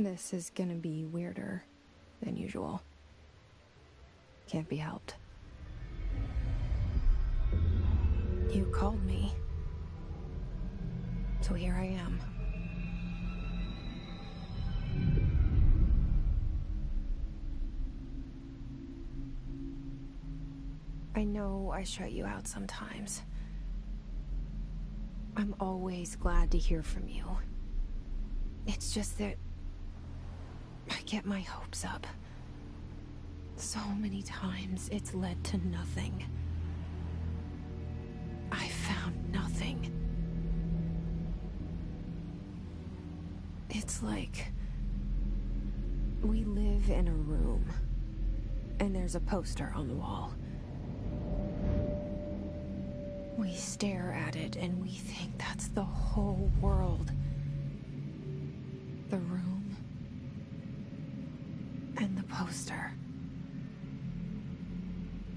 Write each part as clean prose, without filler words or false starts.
This is gonna be weirder than usual. Can't be helped. You called me. So here I am. I know I shut you out sometimes. I'm always glad to hear from you. It's just that I get my hopes up. So many times it's led to nothing. I found nothing. It's like we live in a room, and there's a poster on the wall. We stare at it and we think that's the whole world. The room and the poster.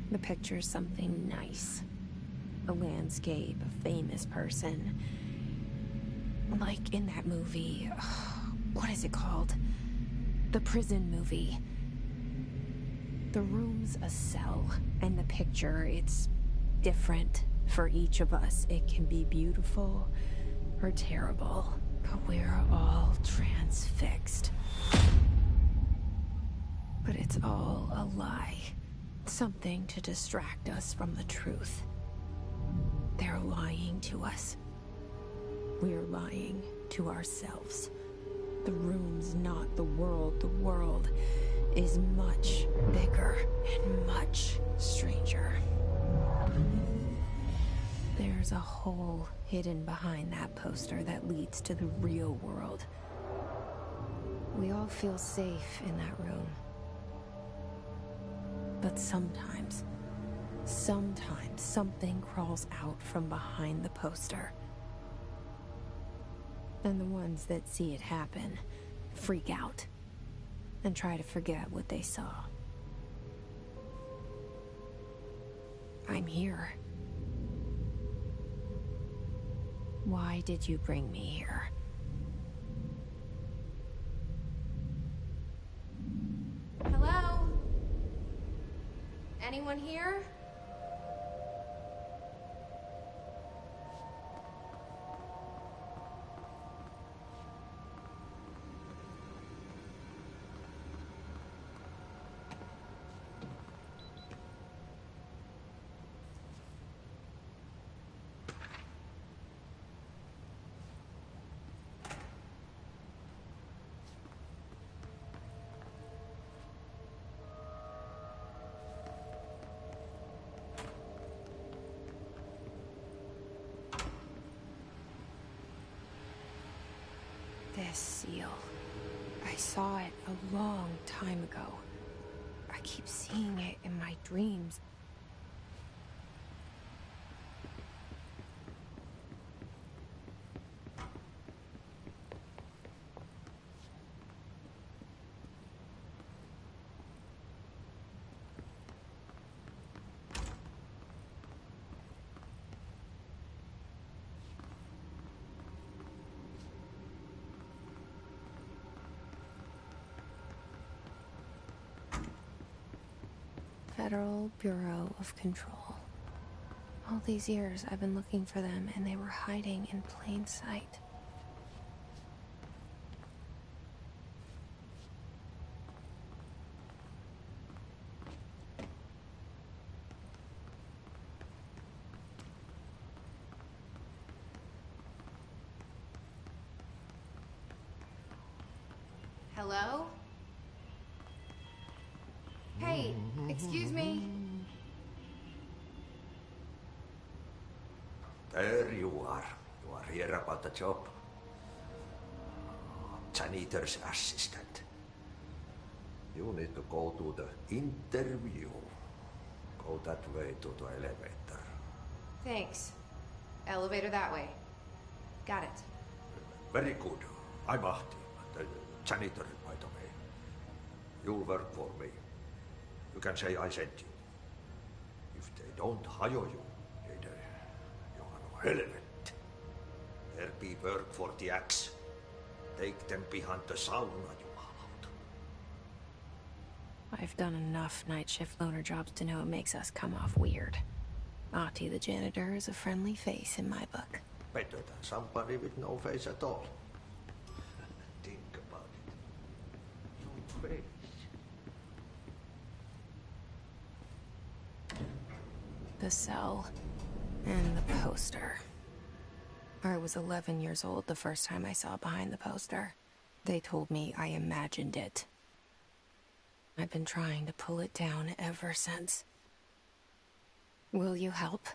The picture's something nice. A landscape, a famous person. Like in that movie, what is it called? The prison movie. The room's a cell, and the picture, it's different for each of us. It can be beautiful or terrible, but we're all transfixed. But it's all a lie. Something to distract us from the truth. They're lying to us. We're lying to ourselves. The room's not the world. The world is much bigger and much stranger. There's a hole hidden behind that poster that leads to the real world. We all feel safe in that room. But sometimes something crawls out from behind the poster. And the ones that see it happen freak out and try to forget what they saw. I'm here. Why did you bring me here? Hello? Anyone here? This seal. I saw it a long time ago. I keep seeing it in my dreams. Federal Bureau of Control. All these years I've been looking for them, and they were hiding in plain sight. Hello? Hey, excuse me. There you are. You are here about the job. Janitor's assistant. You need to go to the interview. Go that way to the elevator. Thanks. Elevator that way. Got it. Very good. I'm Ahti, the janitor, by the way. You'll work for me. You can say I sent you. If they don't hire you, you are helvet. There be work for the axe. Take them behind the sauna, you I've done enough night shift loner jobs to know it makes us come off weird. Ahti the janitor is a friendly face in my book. Better than somebody with no face at all. Think about it. No face. The cell. And the poster. I was 11 years old the first time I saw behind the poster. They told me I imagined it. I've been trying to pull it down ever since. Will you help?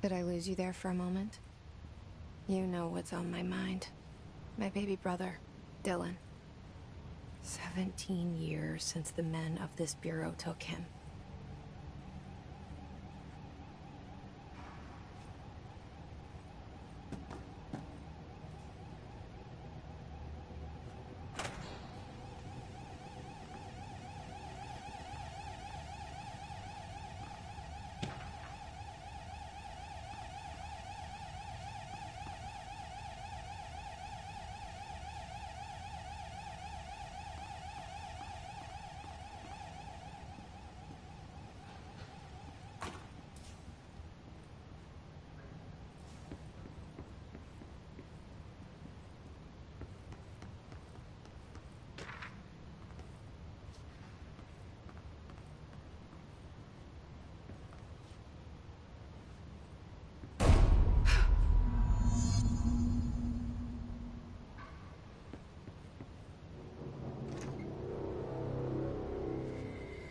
Did I lose you there for a moment? You know what's on my mind. My baby brother, Dylan. 17 years since the men of this bureau took him.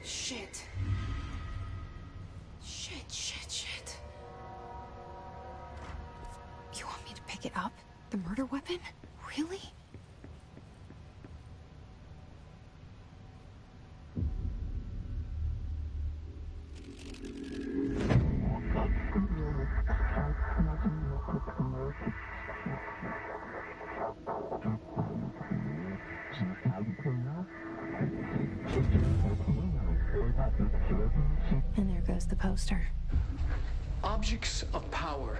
Shit. Shit. You want me to pick it up? The murder weapon? Really? And there goes the poster. Objects of power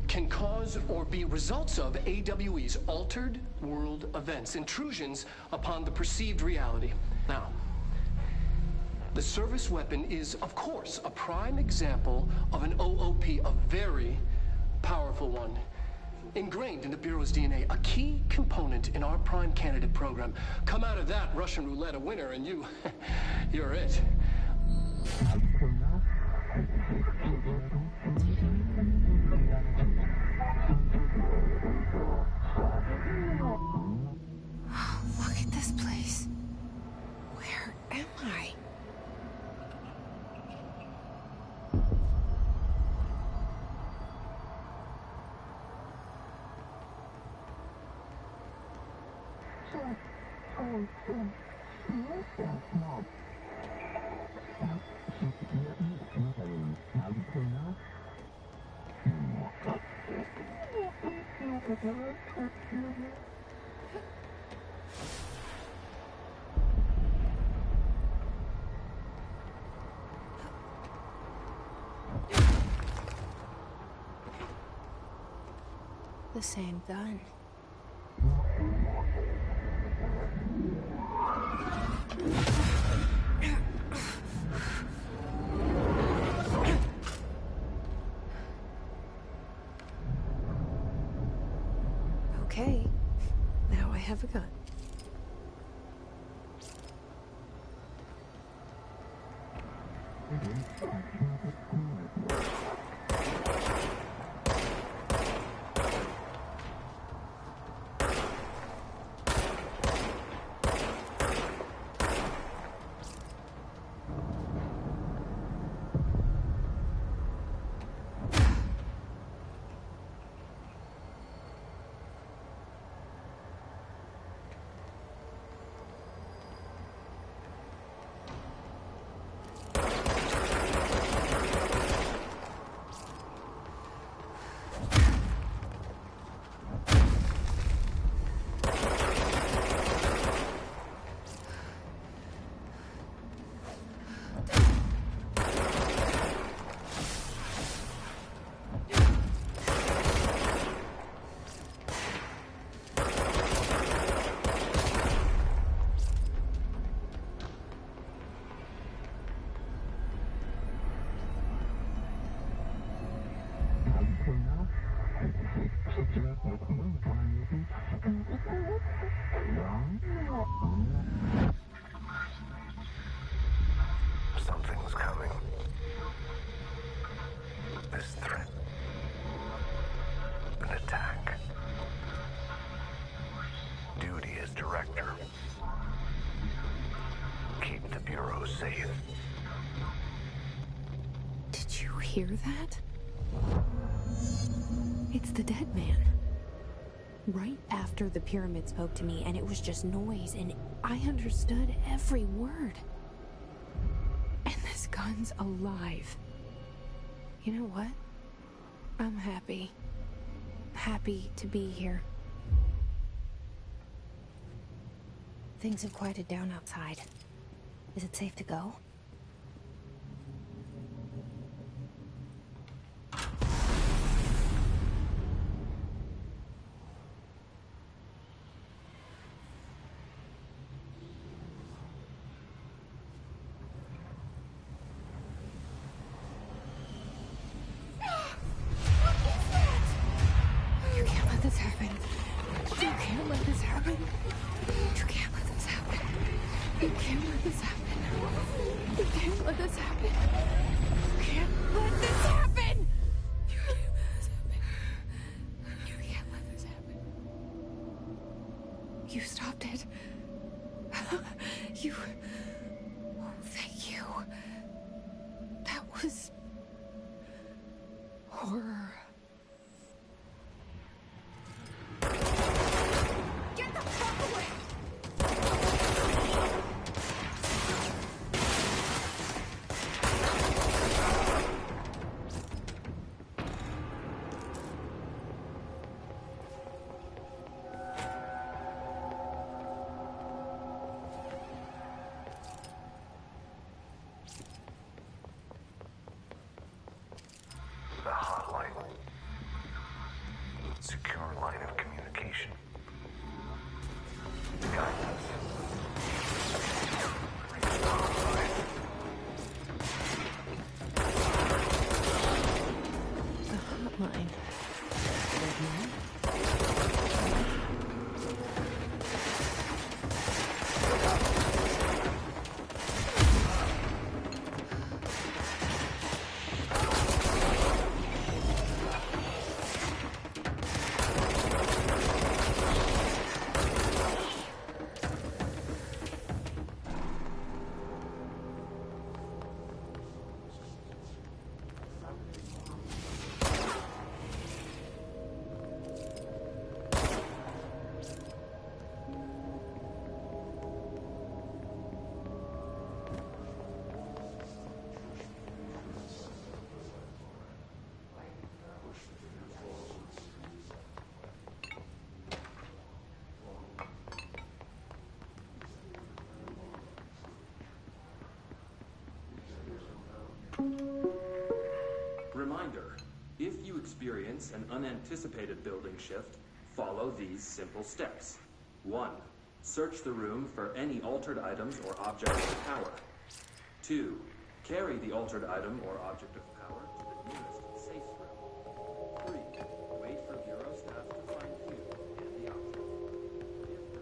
can cause or be results of AWE's altered world events, intrusions upon the perceived reality. Now, the service weapon is, of course, a prime example of an OOP, a very powerful one. Ingrained in the Bureau's DNA, a key component in our prime candidate program. Come out of that Russian roulette a winner and you're it. Look at this place. Where am I? The same gun. Okay. have a gun. Something's coming. This threat. An attack. Duty as director. Keep the Bureau safe. Did you hear that? It's the dead man. Right after the pyramid spoke to me, and it was just noise, and I understood every word. And this gun's alive. You know what? I'm happy. Happy to be here. Things have quieted down outside. Is it safe to go? You stopped it. You... Oh, thank you. That was... horror. Get the fuck away! The hotline. Secure line of communication. Guide us. The hotline. Reminder, if you experience an unanticipated building shift, follow these simple steps. 1. Search the room for any altered items or objects of power. 2. Carry the altered item or object of power to the nearest safe room. 3. Wait for Bureau staff to find you and the object. If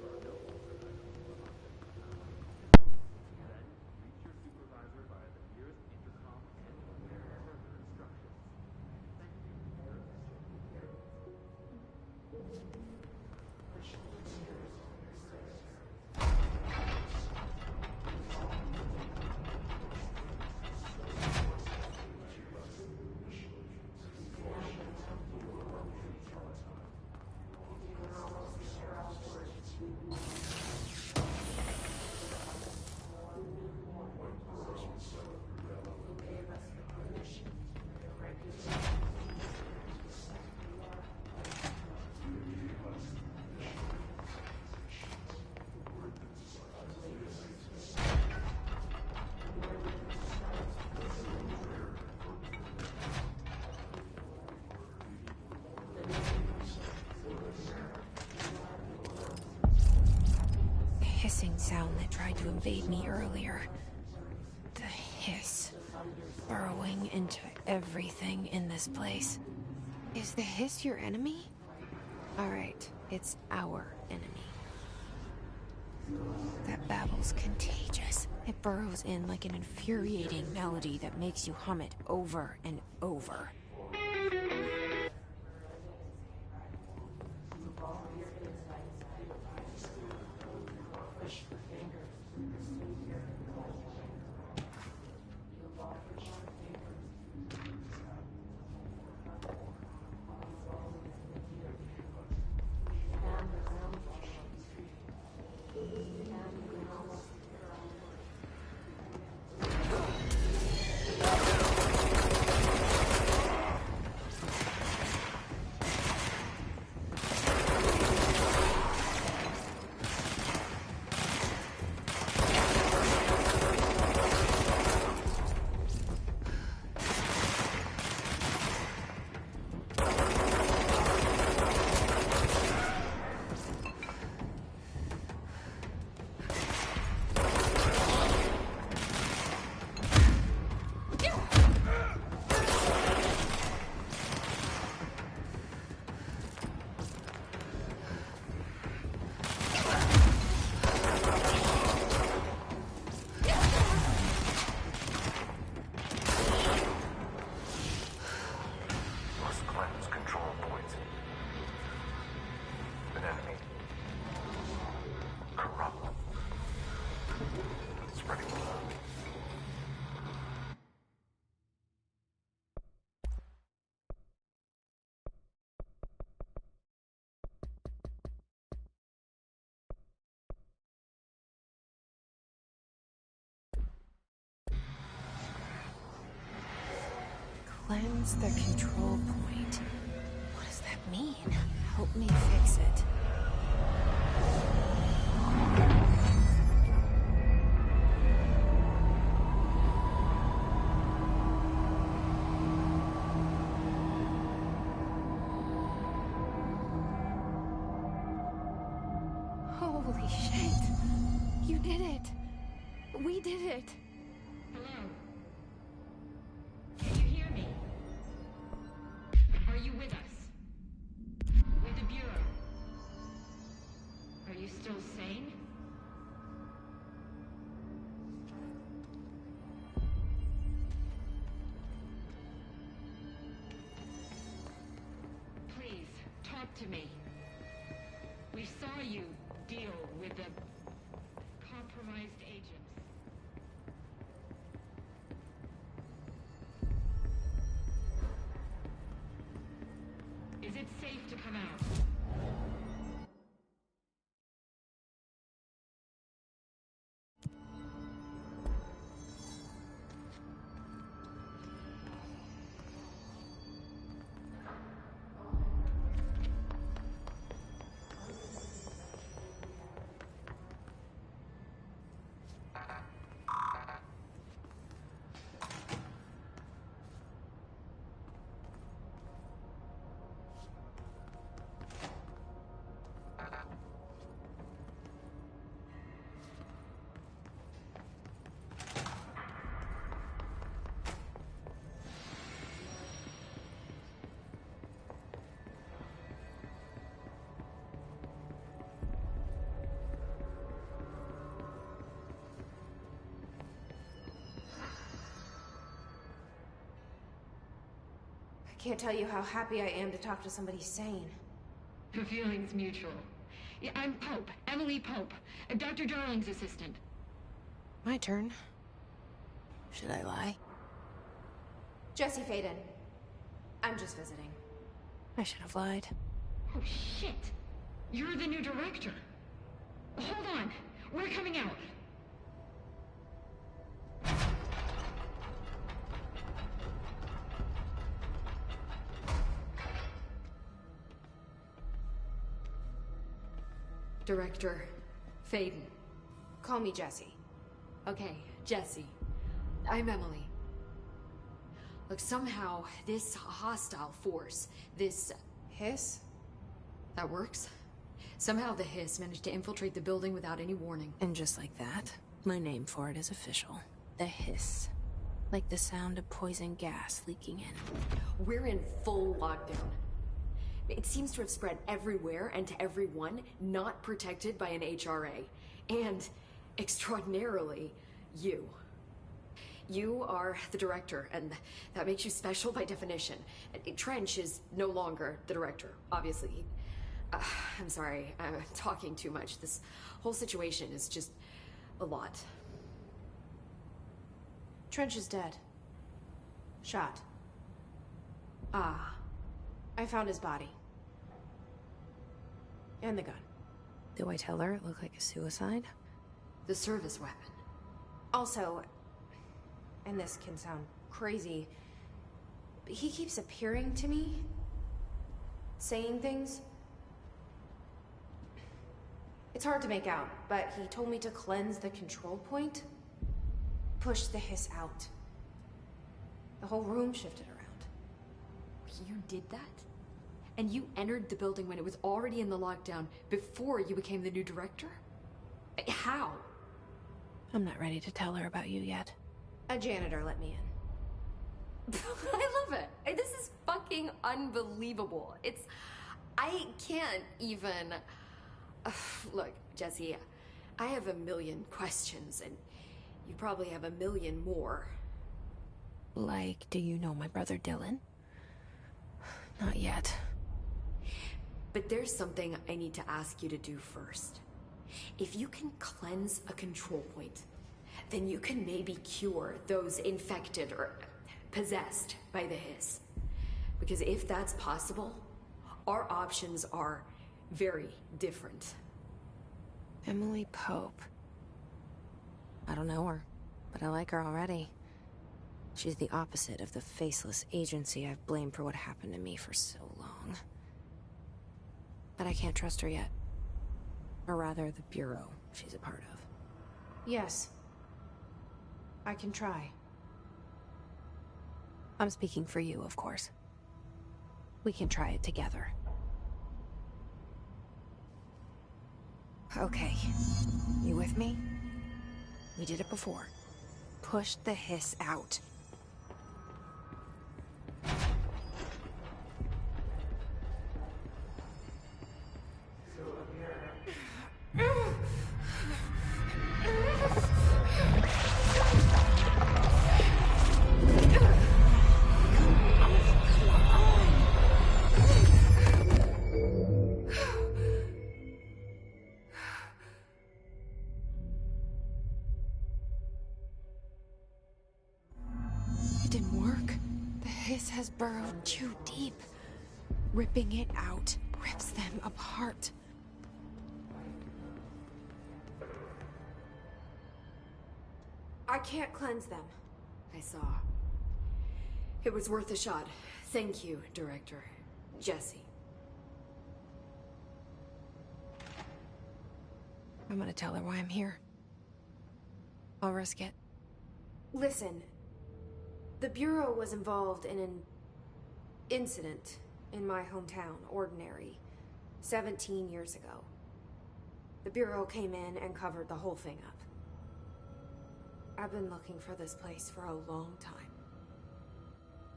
hissing sound that tried to invade me earlier. The hiss. Burrowing into everything in this place. Is the hiss your enemy? Alright, it's our enemy. That babble's contagious. It burrows in like an infuriating melody that makes you hum it over and over. Cleanse the control point. What does that mean? Help me fix it. Holy shit! You did it! We did it! Hello? Can you hear me? Are you with us? With the Bureau? Are you still sane? Please, talk to me. We saw you deal with the compromised agents. Is it safe to come out? I can't tell you how happy I am to talk to somebody sane. The feeling's mutual. Yeah, I'm Pope, Emily Pope, Dr. Darling's assistant. My turn. Should I lie? Jesse Faden. I'm just visiting. I should have lied. Oh, shit! You're the new director. Hold on. We're coming out. Director Faden. Call me Jesse. Okay, Jesse. I'm Emily. Look, somehow, this hostile force, this... Hiss? That works? Somehow the Hiss managed to infiltrate the building without any warning. And just like that, my name for it is official. The Hiss. Like the sound of poison gas leaking in. We're in full lockdown. It seems to have spread everywhere and to everyone not protected by an HRA. And, extraordinarily, you. You are the director, and that makes you special by definition. Trench is no longer the director, obviously. I'm sorry, I'm talking too much. This whole situation is just a lot. Trench is dead. Shot. Ah. I found his body. And the gun. Do I tell her it looked like a suicide? The service weapon. Also, and this can sound crazy, but he keeps appearing to me, saying things. It's hard to make out, but he told me to cleanse the control point, push the Hiss out. The whole room shifted around. You did that? And you entered the building when it was already in the lockdown before you became the new director? How? I'm not ready to tell her about you yet. A janitor let me in. I love it. This is fucking unbelievable. I can't even... Look, Jesse, I have a million questions, and you probably have a million more. Like, do you know my brother Dylan? Not yet. But there's something I need to ask you to do first. If you can cleanse a control point, then you can maybe cure those infected or possessed by the Hiss. Because if that's possible, our options are very different. Emily Pope. I don't know her, but I like her already. She's the opposite of the faceless agency I've blamed for what happened to me for so long. But I can't trust her yet. Or rather, the Bureau she's a part of. Yes. I can try. I'm speaking for you, of course. We can try it together. Okay. You with me? We did it before. Push the Hiss out. It didn't work. The Hiss has burrowed too deep. Ripping it out rips them apart. I can't cleanse them. I saw. It was worth a shot. Thank you, Director. Jesse. I'm gonna tell her why I'm here. I'll risk it. Listen. The Bureau was involved in an incident in my hometown, Ordinary, 17 years ago. The Bureau came in and covered the whole thing up. I've been looking for this place for a long time.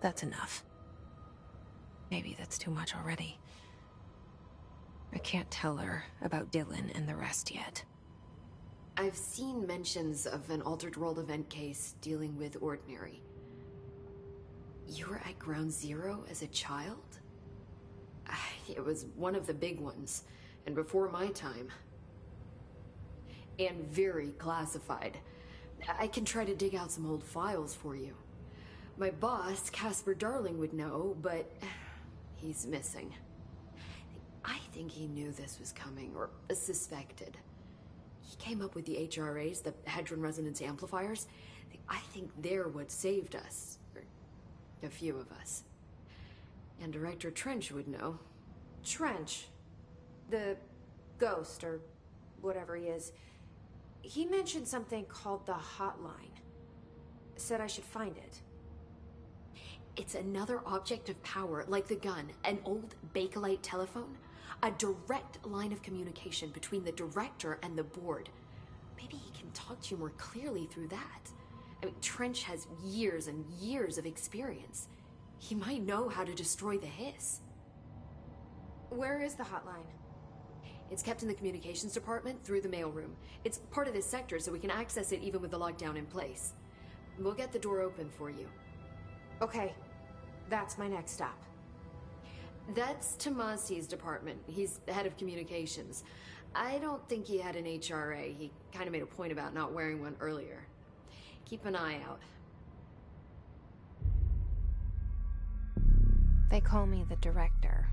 That's enough. Maybe that's too much already. I can't tell her about Dylan and the rest yet. I've seen mentions of an Altered World event case dealing with Ordinary. You were at Ground Zero as a child? It was one of the big ones, and before my time. And very classified. I can try to dig out some old files for you. My boss, Casper Darling, would know, but he's missing. I think he knew this was coming, or suspected. He came up with the HRAs, the Hadron Resonance Amplifiers. I think they're what saved us. Or a few of us. And Director Trench would know. Trench? The ghost, or whatever he is. He mentioned something called the Hotline. Said I should find it. It's another object of power, like the gun, an old Bakelite telephone. A direct line of communication between the director and the board. Maybe he can talk to you more clearly through that. I mean, Trench has years and years of experience. He might know how to destroy the Hiss. Where is the hotline? It's kept in the communications department through the mailroom. It's part of this sector, so we can access it even with the lockdown in place. We'll get the door open for you. Okay, that's my next stop. That's Tomasi's department. He's the head of communications. I don't think he had an HRA. He kind of made a point about not wearing one earlier. Keep an eye out. They call me the director.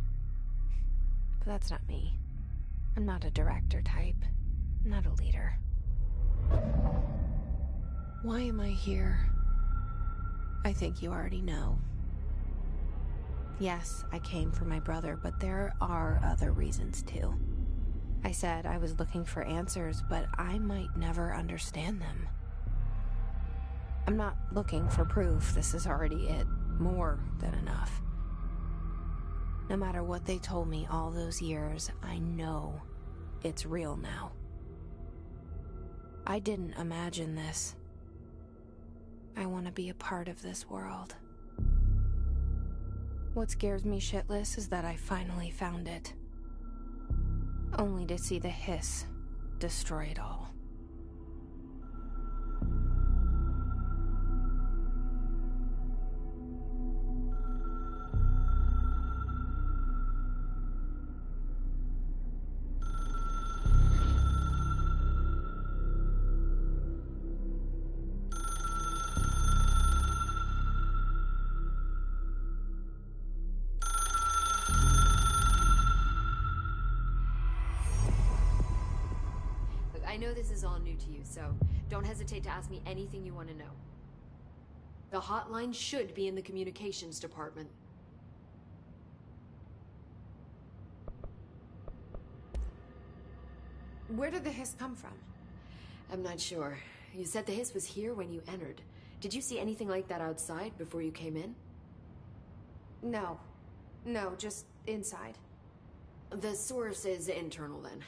But that's not me. I'm not a director type. I'm not a leader. Why am I here? I think you already know. Yes, I came for my brother, but there are other reasons too. I said I was looking for answers, but I might never understand them. I'm not looking for proof. This is already it. More than enough. No matter what they told me all those years, I know it's real now. I didn't imagine this. I want to be a part of this world. What scares me shitless is that I finally found it. Only to see the Hiss destroy it all. I know this is all new to you, so don't hesitate to ask me anything you want to know. The hotline should be in the communications department. Where did the Hiss come from? I'm not sure. You said the Hiss was here when you entered. Did you see anything like that outside before you came in? No. No, just inside. The source is internal then.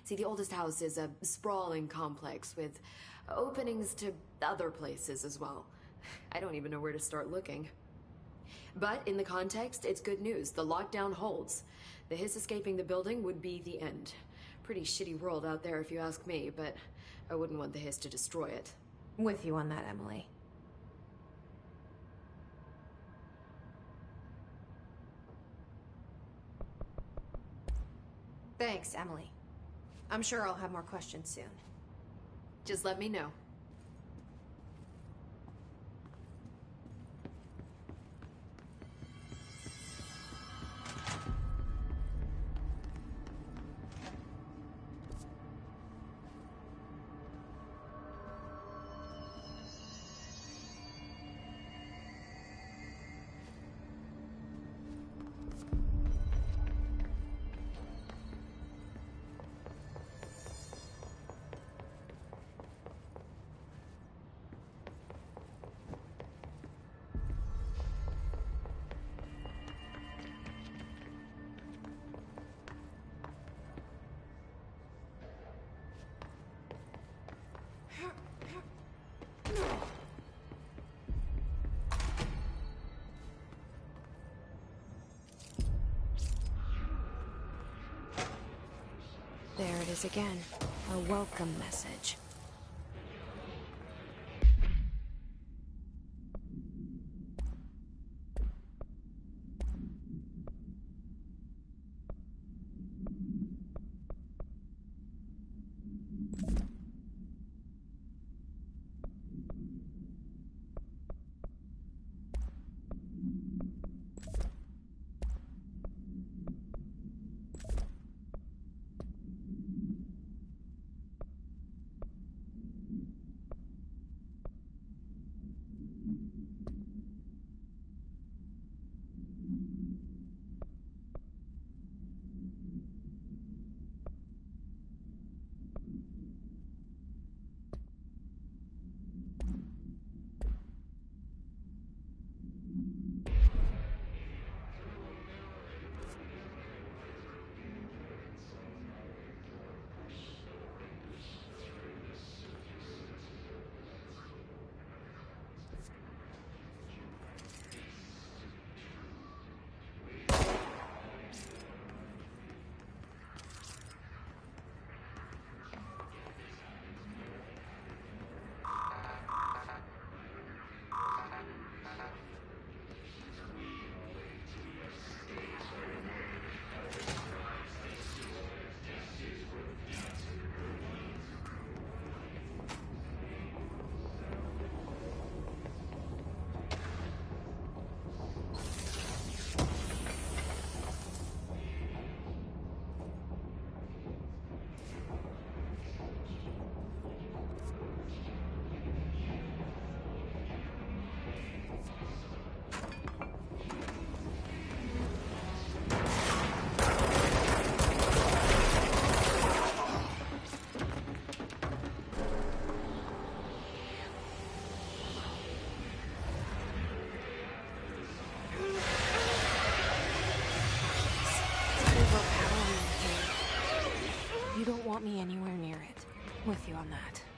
See, the oldest house is a sprawling complex with openings to other places as well. I don't even know where to start looking. But in the context, it's good news. The lockdown holds. The Hiss escaping the building would be the end. Pretty shitty world out there if you ask me, but I wouldn't want the Hiss to destroy it. With you on that, Emily. Thanks, Emily. I'm sure I'll have more questions soon. Just let me know. There it is again. A welcome message. be anywhere near it. With you on that.